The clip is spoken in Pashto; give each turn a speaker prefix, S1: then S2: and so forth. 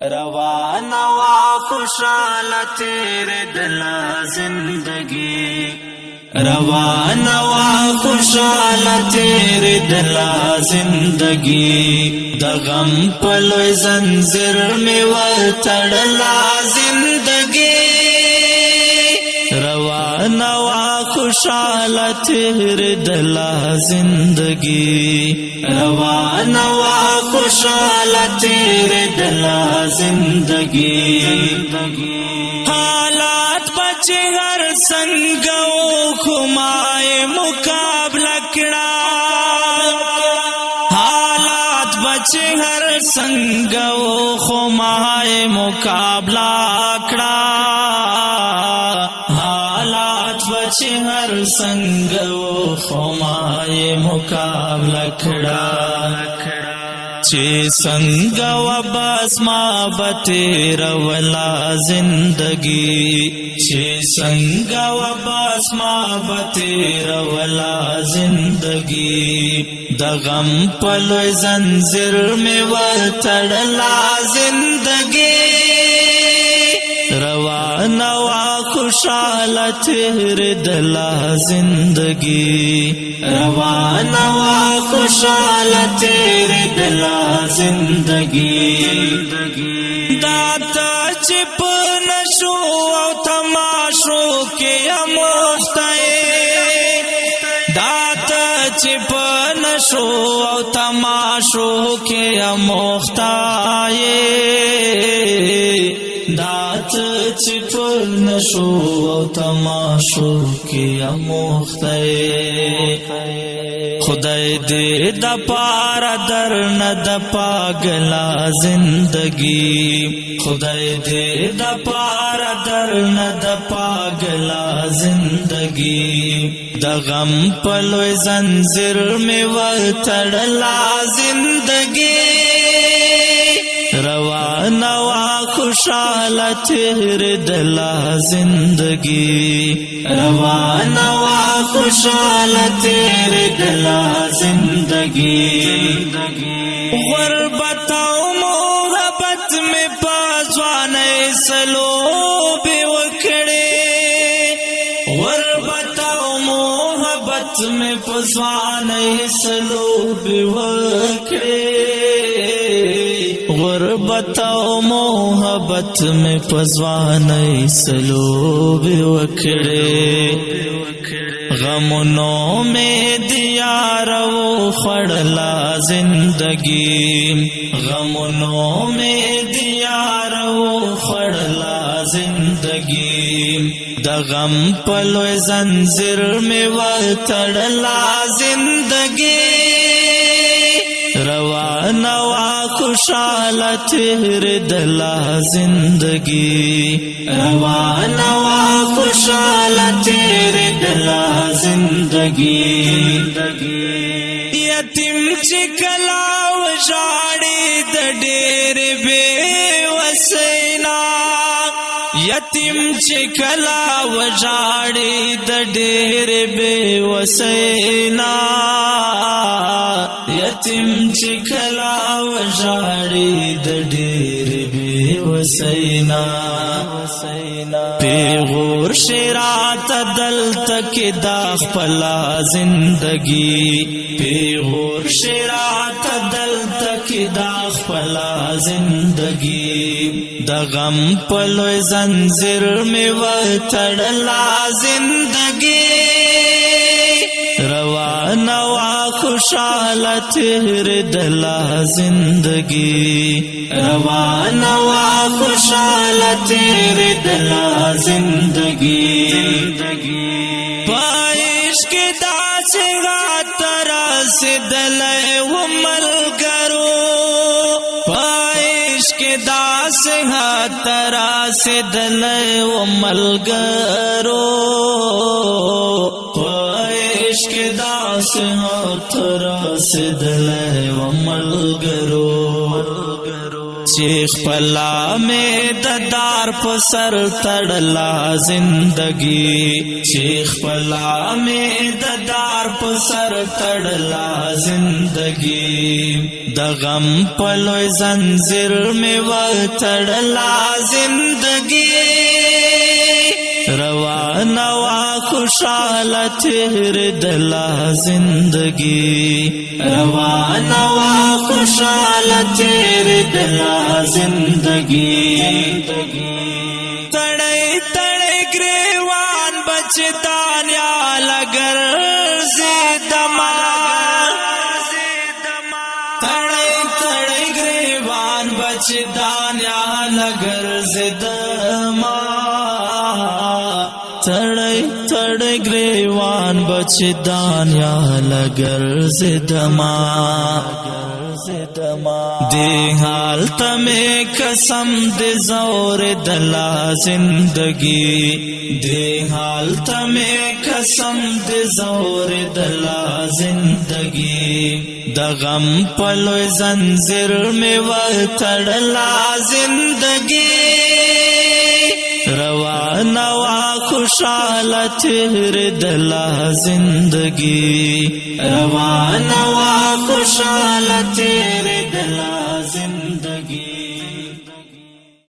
S1: روان وا خوشحال تیر دلا زندگی روان وا خوشحال تیر دلا زندگی د غم پلوی زنجیر می وتړلا زندگی روان وا خوشحال تیر دلا زندگی روان وا خوشحال تیر دلا زندگی حالات بچ ہر سنگو خمائے مقابلہ کڑا حالات بچ ہر سنگو خمائے مقابلہ کڑا بچ ہر سنگ و خمائے مقابلہ کھڑا چھ سنگ و بس ما بتیر ولا زندگی چھ سنگ و بس ما بتیر ولا زندگی د غم پلوی زنجیر میں وتړلا زندگی روان وا خوشحال تیر دلا زندگی روان وا خوشحال تیر دلا زندگی داتا چپ نشو او تماشو کے مفتائے داتا چپ نشو او تماشو کے مفتائے دات چپ نشو او تماشو کی اموخته خدای دې د پارا در نه د پاگلا زندگی خدای دې د پارا در نه د پاگلا زندگی د غم پلوی زنجیر می وتړلا زندگی روان وا خوشحال تیر دلا زندگی روان وا خوشحال تیر دلا زندگی غربت و محبت میں پازوانے سلوب وکڑے غربت و محبت میں پازوانے سلوب وکڑے غربت و محبت میں پزوانئی سلوب وکڑے غمونوں میں دیا رو خڑلا زندگی غمونوں میں دیا رو خڑلا زندگی د غم پلوی زنجیر میں وتړلا زندگی روان وا خوشحال تیر دلا زندگی روان وا خوشحال تیر دلا زندگی یتیم چې کلا وژاړي د ډېر بے وسینا یتیم چې کلا وژاړي د ډېر بے وسینا یتیم چې کلا وژاړي د ډېر بے وسینا پیغور شرات دلته کې دا خپل زندگی پیغور شرات دلته کې دا خپل زندگی د غم پلوی زنجیر میں وتړلا زندگی روان وا خوشحال تیر دلا زندگی روان وا خوشحال تیر دلا زندگی پایش کے داس غاترا سے دلے و ملگرو پایش کے داس غاترا سے دلے و ملگرو عشق داس ہاتھ راس دلے و ملگرو چیخ پلا میں ددار پسر تڑلا زندگی چیخ پلا میں ددار پسر تڑلا زندگی دغم پلو زنجیر میں و تڑلا زندگی روانہ وا خوشحال تیر دلا زندگی روانہ وا خوشحال تیر دلا زندگی تڑے تڑے گریوان بچتان یا لگر زیدمان تڑے تڑے گریوان بچتان یا لگر زیدمان تڑے تڑے گریوان بچدان یا لگر زدما دے حالت میں قسم دے زور دلا زندگی دے حالت میں قسم دے زور دلا زندگی دغم پلو زنجیر میں وہ تڑلا زندگی روانہ وا خوشحال تیر دلا زندگی روانہ وا خوشحال تیر دلا زندگی